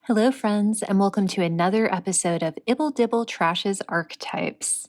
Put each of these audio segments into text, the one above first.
Hello, friends, and welcome to another episode of Ibble Dibble Trash's Archetypes.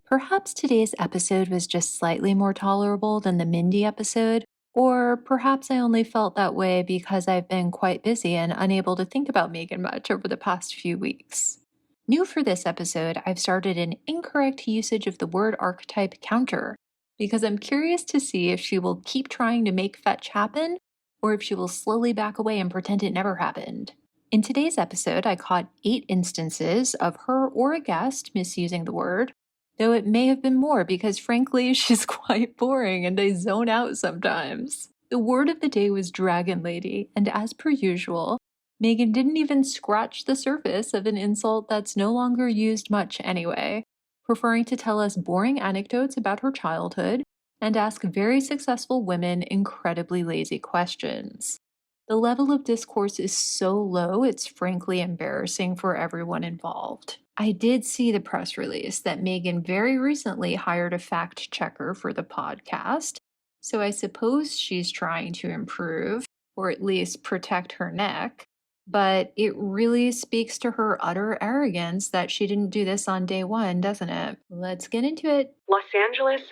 Perhaps today's episode was just slightly more tolerable than the Mindy episode, or perhaps I only felt that way because I've been quite busy and unable to think about Megan much over the past few weeks. New for this episode, I've started an incorrect usage of the word archetype counter, because I'm curious to see if she will keep trying to make fetch happen, or if she will slowly back away and pretend it never happened. In today's episode, I caught 8 instances of her or a guest misusing the word, though it may have been more because frankly, she's quite boring and I zone out sometimes. The word of the day was Dragon Lady, and as per usual, Megan didn't even scratch the surface of an insult that's no longer used much anyway, preferring to tell us boring anecdotes about her childhood and ask very successful women incredibly lazy questions. The level of discourse is so low, it's frankly embarrassing for everyone involved. I did see the press release that Megan very recently hired a fact checker for the podcast, so I suppose she's trying to improve, or at least protect her neck. But it really speaks to her utter arrogance that she didn't do this on day one, doesn't it? Let's get into it. Los Angeles,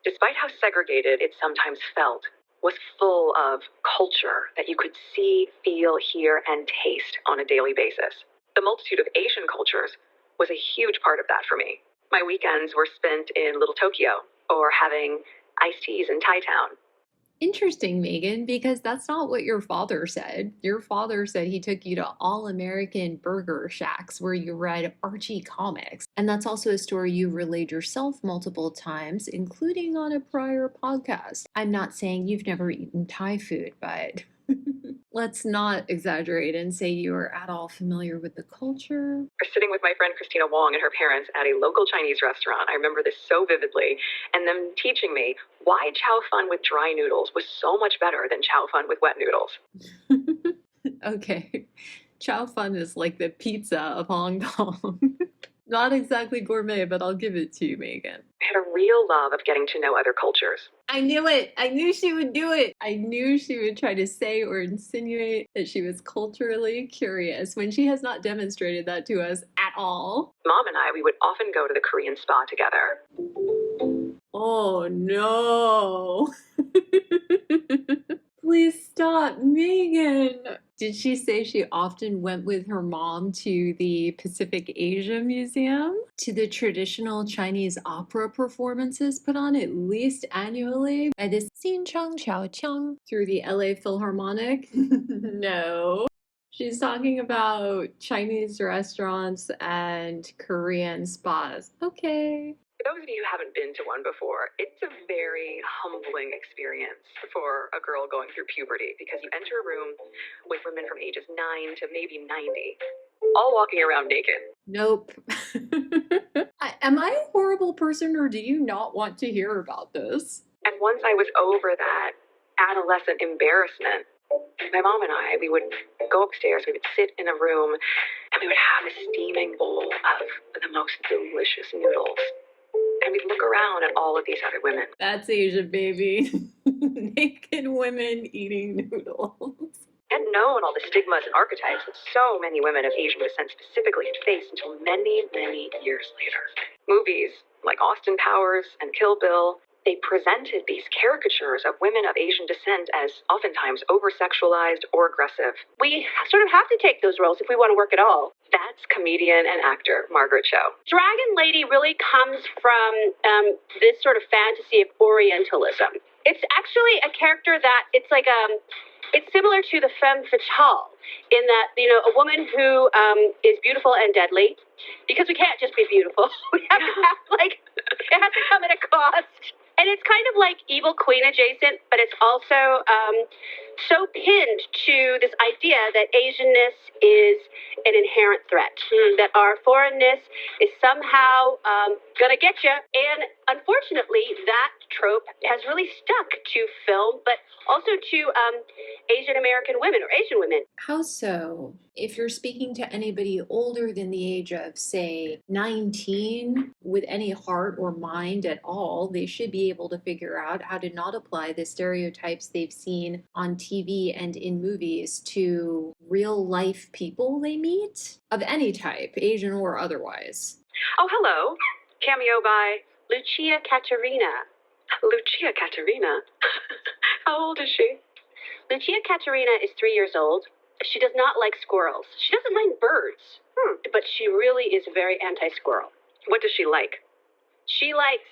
despite how segregated it sometimes felt, was full of culture that you could see, feel, hear, and taste on a daily basis. The multitude of Asian cultures was a huge part of that for me. My weekends were spent in Little Tokyo or having iced teas in Thai Town. Interesting, Megan, because that's not what your father said. Your father said he took you to all-American burger shacks where you read Archie comics. And that's also a story you've relayed yourself multiple times, including on a prior podcast. I'm not saying you've never eaten Thai food, but let's not exaggerate and say you are at all familiar with the culture. Or sitting with my friend Christina Wong and her parents at a local Chinese restaurant. I remember this so vividly. And them teaching me why chow fun with dry noodles was so much better than chow fun with wet noodles. Okay. Chow fun is like the pizza of Hong Kong. Not exactly gourmet, but I'll give it to you, Megan. I had a real love of getting to know other cultures. I knew it! I knew she would do it! I knew she would try to say or insinuate that she was culturally curious when she has not demonstrated that to us at all. Mom and I, we would often go to the Korean spa together. Oh no! Please stop, Megan! Did she say she often went with her mom to the Pacific Asia Museum? To the traditional Chinese opera performances put on at least annually by the Xinchang Qiaoqiang through the LA Philharmonic? No. She's talking about Chinese restaurants and Korean spas. Okay. For those of you who haven't been to one before, it's a very humbling experience for a girl going through puberty because you enter a room with women from ages 9 to maybe 90, all walking around naked. Nope. Am I a horrible person or do you not want to hear about this? And once I was over that adolescent embarrassment, my mom and I, we would go upstairs, we would sit in a room, and we would have a steaming bowl of the most delicious noodles. And we'd look around at all of these other women. That's Asia, baby. Naked women eating noodles. I hadn't known all the stigmas and archetypes that so many women of Asian descent specifically had faced until many, many years later. Movies like Austin Powers and Kill Bill, they presented these caricatures of women of Asian descent as oftentimes over-sexualized or aggressive. We sort of have to take those roles if we want to work at all. That's comedian and actor Margaret Cho. Dragon Lady really comes from this sort of fantasy of Orientalism. It's actually a character that it's similar to the femme fatale in that, a woman who is beautiful and deadly, because we can't just be beautiful. We have to have, it has to come at a cost. And it's kind of like Evil Queen adjacent, but it's also so pinned to this idea that Asianness is an inherent threat, that our foreignness is somehow going to get you. And unfortunately, that trope has really stuck to film, but also to Asian American women or Asian women. How so? If you're speaking to anybody older than the age of, say, 19, with any heart or mind at all, they should be able to figure out how to not apply the stereotypes they've seen on TV and in movies to real life people they meet of any type, Asian or otherwise. Oh, hello. Cameo by Lucia Caterina. Lucia Caterina. How old is she? Lucia Caterina is 3 years old. She does not like squirrels. She doesn't mind birds, but she really is very anti-squirrel. What does she like? She likes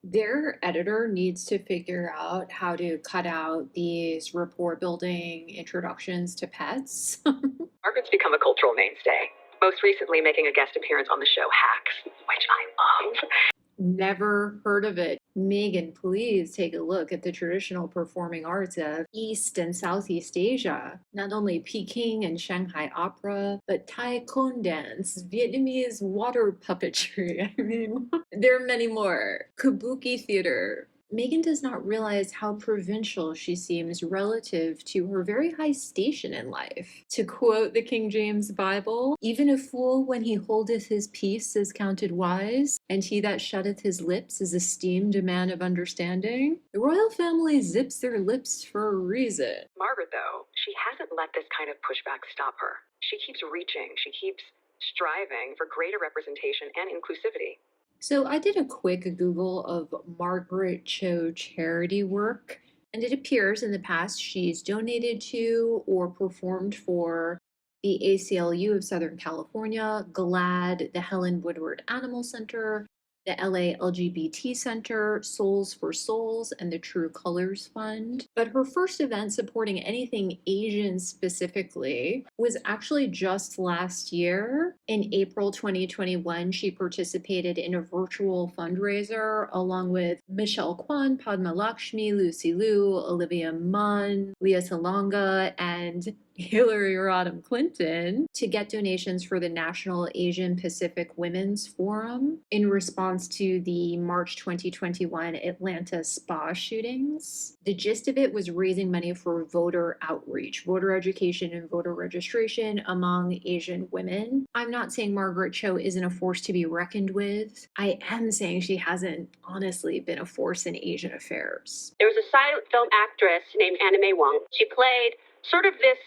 Their editor needs to figure out how to cut out these rapport building introductions to pets. Margaret's become a cultural mainstay, most recently making a guest appearance on the show Hacks, which I love. Never heard of it. Megan, please take a look at the traditional performing arts of East and Southeast Asia. Not only Peking and Shanghai opera, but Thai cone dance, Vietnamese water puppetry. I mean, there are many more. Kabuki theater. Megan does not realize how provincial she seems relative to her very high station in life. To quote the King James Bible, even a fool when he holdeth his peace is counted wise, and he that shutteth his lips is esteemed a man of understanding. The royal family zips their lips for a reason. Margaret, though, she hasn't let this kind of pushback stop her. She keeps reaching, she keeps striving for greater representation and inclusivity. So I did a quick Google of Margaret Cho charity work, and it appears in the past she's donated to or performed for the ACLU of Southern California, GLAAD, the Helen Woodward Animal Center, the LA LGBT Center, Souls for Souls, and the True Colors Fund. But her first event supporting anything Asian specifically was actually just last year. In April 2021, she participated in a virtual fundraiser along with Michelle Kwan, Padma Lakshmi, Lucy Liu, Olivia Munn, Leah Salonga, and Hillary Rodham Clinton to get donations for the National Asian Pacific Women's Forum in response to the March 2021 Atlanta spa shootings. The gist of it was raising money for voter outreach, voter education, and voter registration among Asian women. I'm not saying Margaret Cho isn't a force to be reckoned with. I am saying she hasn't honestly been a force in Asian affairs. There was a silent film actress named Anna May Wong. She played sort of this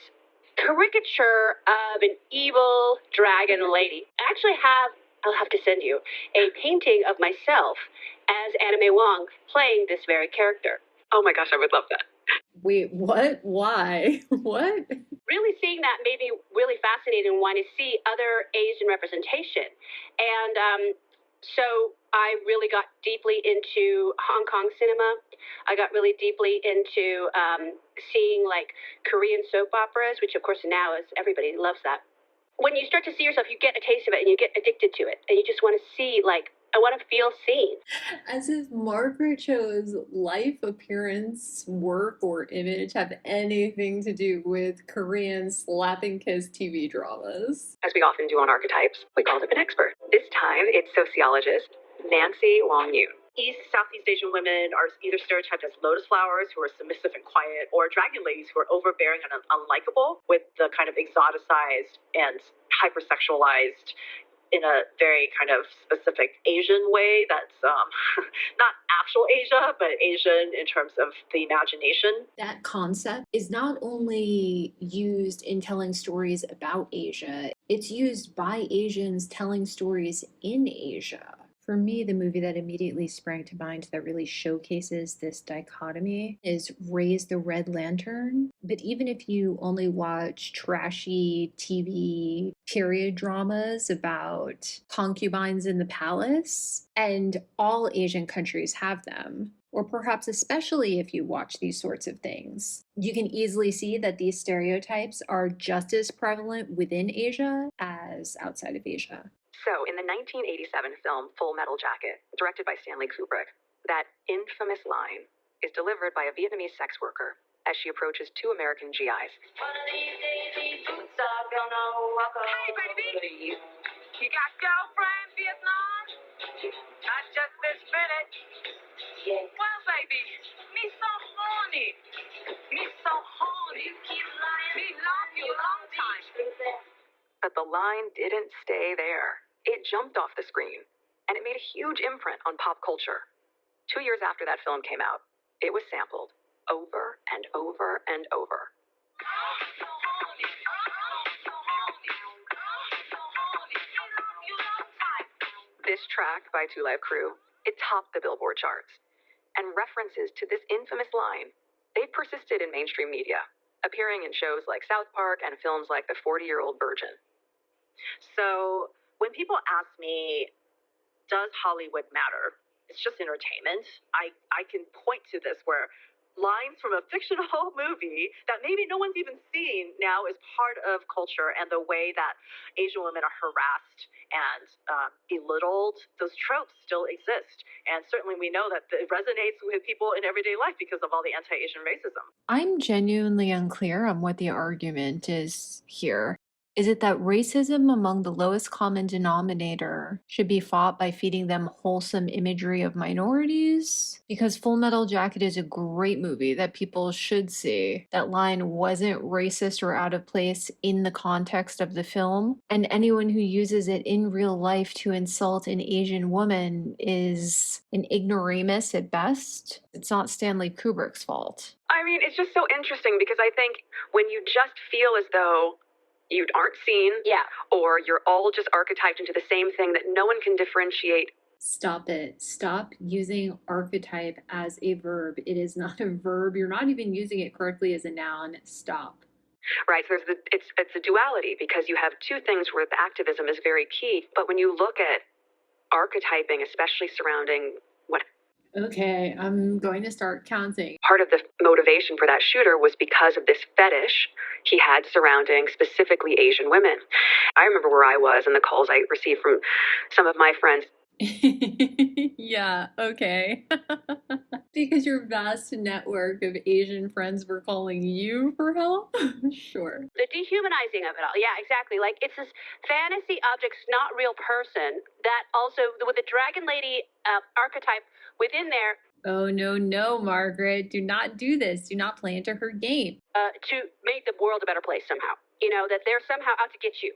caricature of an evil dragon lady. I'll have to send you a painting of myself as Anna May Wong playing this very character. Oh my gosh, I would love that. Wait, what? Why? What? Really seeing that made me really fascinated and want to see other Asian representation. And so I really got deeply into Hong Kong cinema. I got really deeply into seeing like Korean soap operas, which of course now is everybody loves that. When you start to see yourself, you get a taste of it and you get addicted to it. And you just want to see, like, I want to feel seen. As if Margaret Cho's life appearance, work, or image have anything to do with Korean slap and kiss TV dramas. As we often do on Archetypes, we called up an expert. This time, it's sociologist Nancy Wong Yoon. Southeast Asian women are either stereotyped as lotus flowers, who are submissive and quiet, or dragon ladies, who are overbearing and unlikable, with the kind of exoticized and hypersexualized in a very kind of specific Asian way that's not actual Asia, but Asian in terms of the imagination. That concept is not only used in telling stories about Asia, it's used by Asians telling stories in Asia. For me, the movie that immediately sprang to mind that really showcases this dichotomy is Raise the Red Lantern. But even if you only watch trashy TV period dramas about concubines in the palace, and all Asian countries have them, or perhaps especially if you watch these sorts of things, you can easily see that these stereotypes are just as prevalent within Asia as outside of Asia. So, in the 1987 film Full Metal Jacket, directed by Stanley Kubrick, that infamous line is delivered by a Vietnamese sex worker as she approaches two American GIs. One of these days, these boots are gonna walk over. Hey, baby! You got girlfriend, Vietnam? Not just this minute. Well, baby, me so horny. Me so horny. Me love you long time. But the line didn't stay there. It jumped off the screen, and it made a huge imprint on pop culture. 2 years after that film came out, it was sampled over and over and over. This track by Two Live Crew, it topped the Billboard charts. And references to this infamous line, they've persisted in mainstream media, appearing in shows like South Park and films like The 40-Year-Old Virgin. So when people ask me, does Hollywood matter? It's just entertainment. I can point to this where lines from a fictional movie that maybe no one's even seen now is part of culture, and the way that Asian women are harassed and belittled, those tropes still exist. And certainly we know that it resonates with people in everyday life because of all the anti-Asian racism. I'm genuinely unclear on what the argument is here. Is it that racism among the lowest common denominator should be fought by feeding them wholesome imagery of minorities? Because Full Metal Jacket is a great movie that people should see. That line wasn't racist or out of place in the context of the film, and anyone who uses it in real life to insult an Asian woman is an ignoramus at best. It's not Stanley Kubrick's fault. I mean, it's just so interesting because I think when you just feel as though you aren't seen, or you're all just archetyped into the same thing that no one can differentiate. Stop it. Stop using archetype as a verb. It is not a verb. You're not even using it correctly as a noun. Stop. Right, so it's a duality because you have two things where the activism is very key, but when you look at archetyping, especially surrounding what Okay, I'm going to start counting. part of the motivation for that shooter was because of this fetish he had surrounding specifically Asian women. I remember where I was and the calls I received from some of my friends. Yeah, okay. Because your vast network of Asian friends were calling you for help? Sure. The dehumanizing of it all. Yeah, exactly. Like, it's this fantasy object's not real person that also, with the dragon lady archetype within there, Oh, no, Margaret. Do not do this. Do not play into her game. to make the world a better place somehow. You know, that they're somehow out to get you.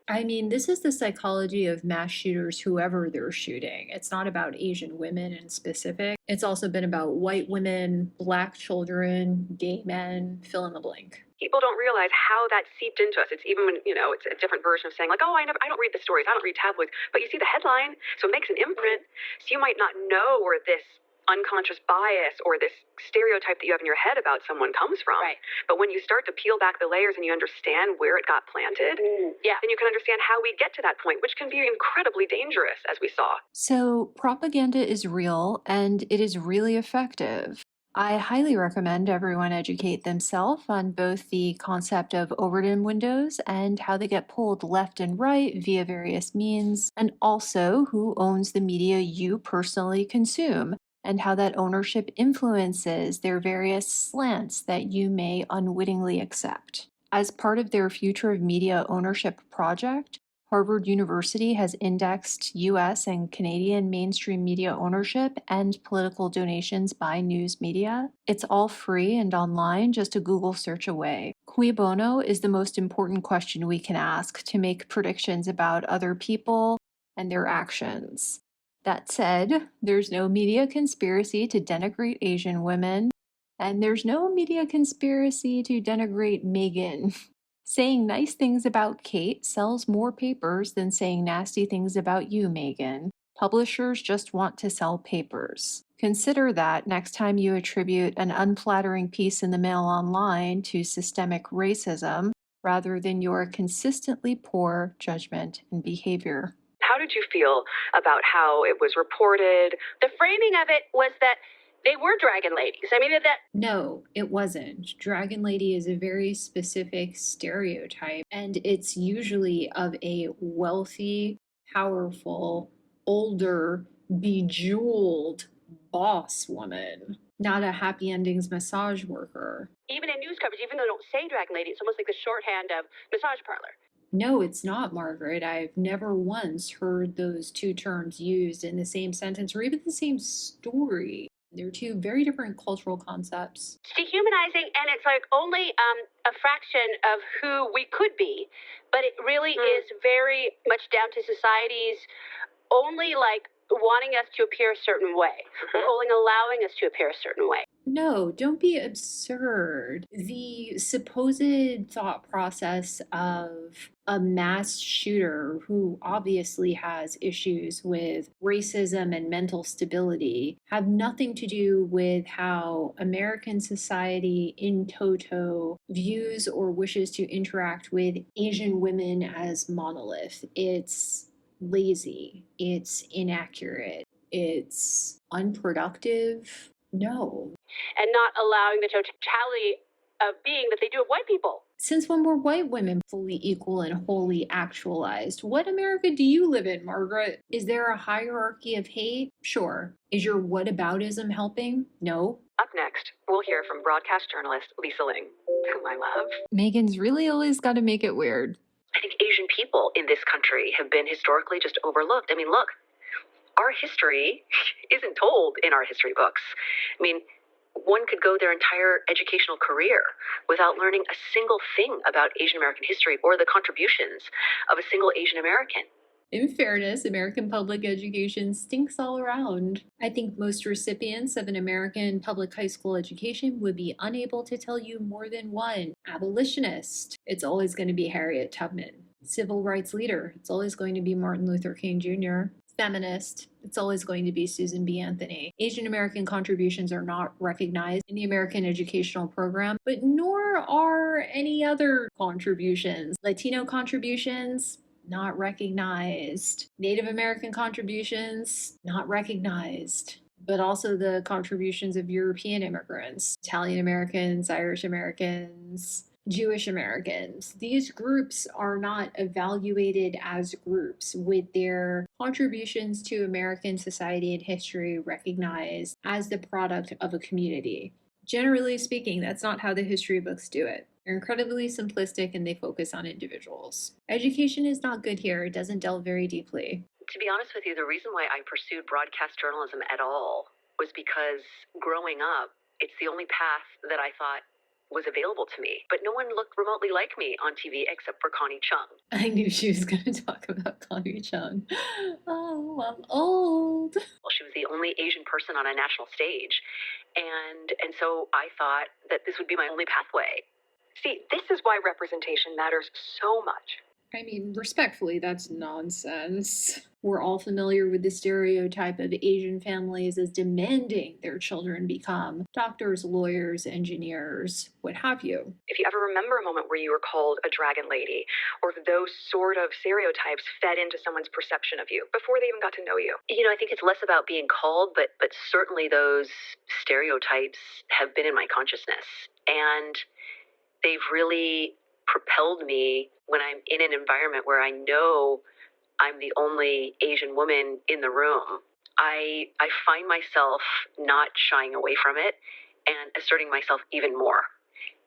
I mean, this is the psychology of mass shooters, whoever they're shooting. It's not about Asian women in specific. It's also been about white women, black children, gay men, fill in the blank. People don't realize how that seeped into us. It's even when, it's a different version of saying like, oh, I don't read the stories, I don't read tabloids, but you see the headline, so it makes an imprint. So you might not know where this unconscious bias or this stereotype that you have in your head about someone comes from. Right. But when you start to peel back the layers and you understand where it got planted, then you can understand how we get to that point, which can be incredibly dangerous, as we saw. So, propaganda is real and it is really effective. I highly recommend everyone educate themselves on both the concept of Overton windows and how they get pulled left and right via various means, and also who owns the media you personally consume, and how that ownership influences their various slants that you may unwittingly accept. As part of their Future of Media Ownership project, Harvard University has indexed US and Canadian mainstream media ownership and political donations by news media. It's all free and online, just a Google search away. Cui bono is the most important question we can ask to make predictions about other people and their actions. That said, there's no media conspiracy to denigrate Asian women, and there's no media conspiracy to denigrate Meghan. Saying nice things about Kate sells more papers than saying nasty things about you, Meghan. Publishers just want to sell papers. Consider that next time you attribute an unflattering piece in the Mail Online to systemic racism, rather than your consistently poor judgment and behavior. How did you feel about how it was reported? The framing of it was that they were dragon ladies. I mean, that. No, it wasn't. Dragon Lady is a very specific stereotype, and it's usually of a wealthy, powerful, older, bejeweled boss woman, not a happy endings massage worker. Even in news coverage, even though they don't say dragon lady, it's almost like the shorthand of massage parlor. No, it's not, Margaret. I've never once heard those two terms used in the same sentence or even the same story. They're two very different cultural concepts. It's dehumanizing, and it's like only a fraction of who we could be, but it really is very much down to society's only like wanting us to appear a certain way, or only allowing us to appear a certain way. No, don't be absurd. The supposed thought process of a mass shooter who obviously has issues with racism and mental stability have nothing to do with how American society in toto views or wishes to interact with Asian women as monolith. It's lazy, it's inaccurate, it's unproductive. No. And not allowing the totality of being that they do of white people. Since when were white women fully equal and wholly actualized? What America do you live in, Margaret? Is there a hierarchy of hate? Sure. Is your whataboutism helping? No. Up next, we'll hear from broadcast journalist Lisa Ling, whom I love. Megan's really always got to make it weird. I think Asian people in this country have been historically just overlooked. I mean, look, our history isn't told in our history books. I mean, one could go their entire educational career without learning a single thing about Asian American history or the contributions of a single Asian American. In fairness, American public education stinks all around. I think most recipients of an American public high school education would be unable to tell you more than one. Abolitionist, it's always going to be Harriet Tubman. Civil rights leader, it's always going to be Martin Luther King Jr. Feminist, it's always going to be Susan B. Anthony. Asian American contributions are not recognized in the American educational program, but nor are any other contributions. Latino contributions, not recognized. Native American contributions, not recognized. But also the contributions of European immigrants, Italian Americans, Irish Americans, Jewish Americans. These groups are not evaluated as groups with their contributions to American society and history recognized as the product of a community. Generally speaking, that's not how the history books do it. They're incredibly simplistic and they focus on individuals. Education is not good here. It doesn't delve very deeply. To be honest with you, the reason why I pursued broadcast journalism at all was because growing up, it's the only path that I thought was available to me. But no one looked remotely like me on TV except for Connie Chung. I knew she was going to talk about Connie Chung. Oh, I'm old. Well, she was the only Asian person on a national stage. And so I thought that this would be my only pathway. See, this is why representation matters so much. I mean, respectfully, that's nonsense. We're all familiar with the stereotype of Asian families as demanding their children become doctors, lawyers, engineers, what have you. If you ever remember a moment where you were called a dragon lady, or if those sort of stereotypes fed into someone's perception of you before they even got to know you. You know, I think it's less about being called, but certainly those stereotypes have been in my consciousness. And they've really propelled me when I'm in an environment where I know I'm the only Asian woman in the room. I find myself not shying away from it and asserting myself even more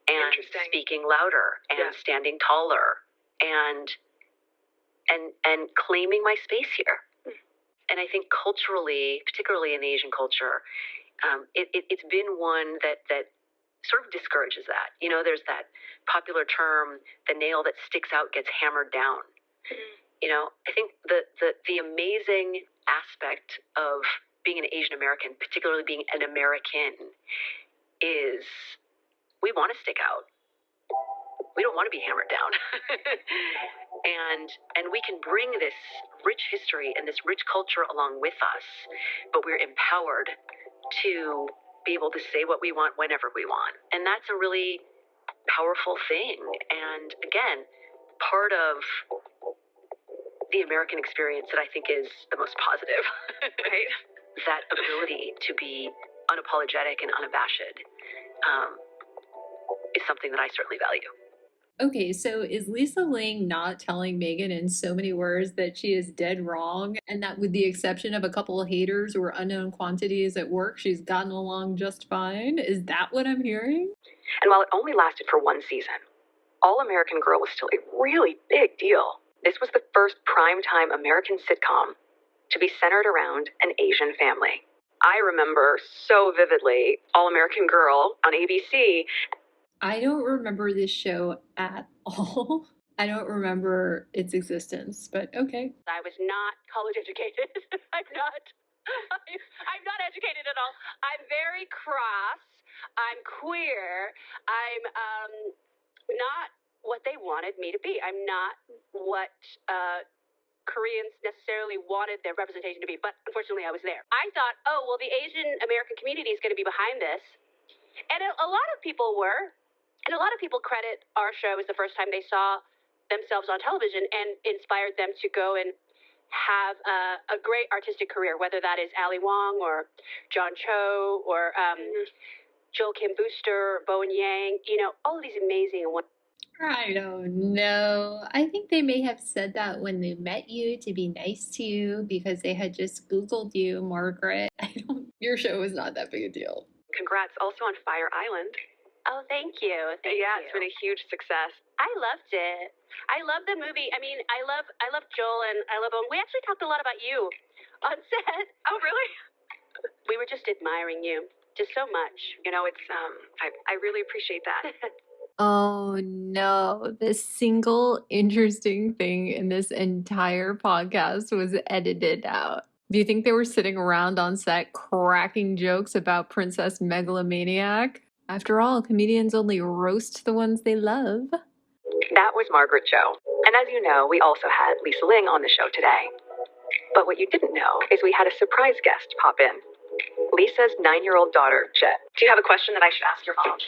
and speaking louder and standing taller and claiming my space here. And I think culturally, particularly in the Asian culture, it's been one that sort of discourages that. You know, there's that popular term, the nail that sticks out gets hammered down. You know, I think the amazing aspect of being an Asian American, particularly being an American, is we want to stick out. We don't want to be hammered down. and we can bring this rich history and this rich culture along with us, but we're empowered to be able to say what we want whenever we want. And that's a really powerful thing. And again, part of the American experience that I think is the most positive, right? That ability to be unapologetic and unabashed is something that I certainly value. Okay, so is Lisa Ling not telling Megan in so many words that she is dead wrong, and that with the exception of a couple of haters or unknown quantities at work, she's gotten along just fine? Is that what I'm hearing? And while it only lasted for one season, All American Girl was still a really big deal. This was the first primetime American sitcom to be centered around an Asian family. I remember so vividly All-American Girl on ABC. I don't remember this show at all. I don't remember its existence, but okay. I was not college educated. I'm not educated at all. I'm very cross. I'm queer. I'm not what they wanted me to be. I'm not what Koreans necessarily wanted their representation to be, but unfortunately I was there. I thought, oh, well, the Asian American community is going to be behind this. And a lot of people were. And a lot of people credit our show as the first time they saw themselves on television and inspired them to go and have a great artistic career, whether that is Ali Wong or John Cho or Joel Kim Booster or Bowen Yang, all of these amazing and I don't know. I think they may have said that when they met you to be nice to you because they had just Googled you, Margaret. Your show was not that big a deal. Congrats also on Fire Island. Oh, thank you. Thank you. It's been a huge success. I loved it. I love the movie. I mean, I love Joel and I love Owen. We actually talked a lot about you on set. Oh, really? We were just admiring you just so much. It's I really appreciate that. Oh no, the single interesting thing in this entire podcast was edited out. Do you think they were sitting around on set cracking jokes about Princess Megalomaniac? After all, comedians only roast the ones they love. That was Margaret Cho. And as you know, we also had Lisa Ling on the show today. But what you didn't know is we had a surprise guest pop in. Lisa's 9-year-old daughter, Jet. Do you have a question that I should ask your mom?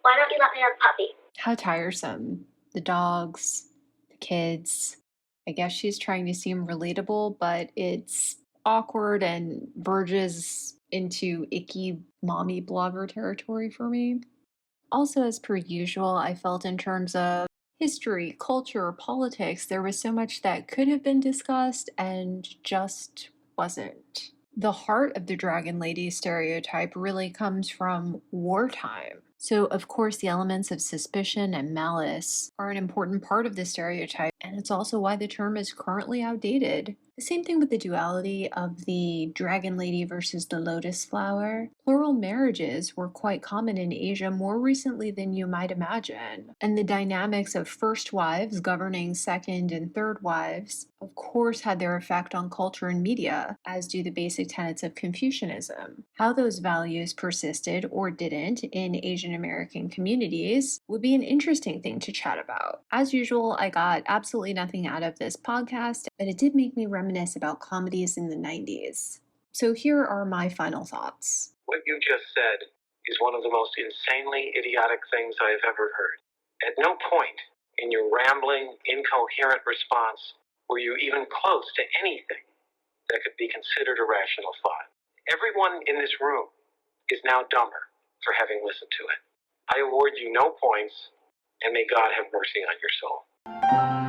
Why don't you let me have a puppy? How tiresome. The dogs, the kids. I guess she's trying to seem relatable, but it's awkward and verges into icky mommy blogger territory for me. Also, as per usual, I felt in terms of history, culture, politics, there was so much that could have been discussed and just wasn't. The heart of the Dragon Lady stereotype really comes from wartime. So, of course, the elements of suspicion and malice are an important part of the stereotype, and it's also why the term is currently outdated. The same thing with the duality of the Dragon Lady versus the Lotus Flower. Plural marriages were quite common in Asia more recently than you might imagine. And the dynamics of first wives governing second and third wives, of course, had their effect on culture and media, as do the basic tenets of Confucianism. How those values persisted or didn't in Asian American communities would be an interesting thing to chat about. As usual, I got absolutely nothing out of this podcast, but it did make me reminisce about comedies in the 90s. So here are my final thoughts. What you just said is one of the most insanely idiotic things I have ever heard. At no point in your rambling, incoherent response were you even close to anything that could be considered a rational thought. Everyone in this room is now dumber for having listened to it. I award you no points, and may God have mercy on your soul.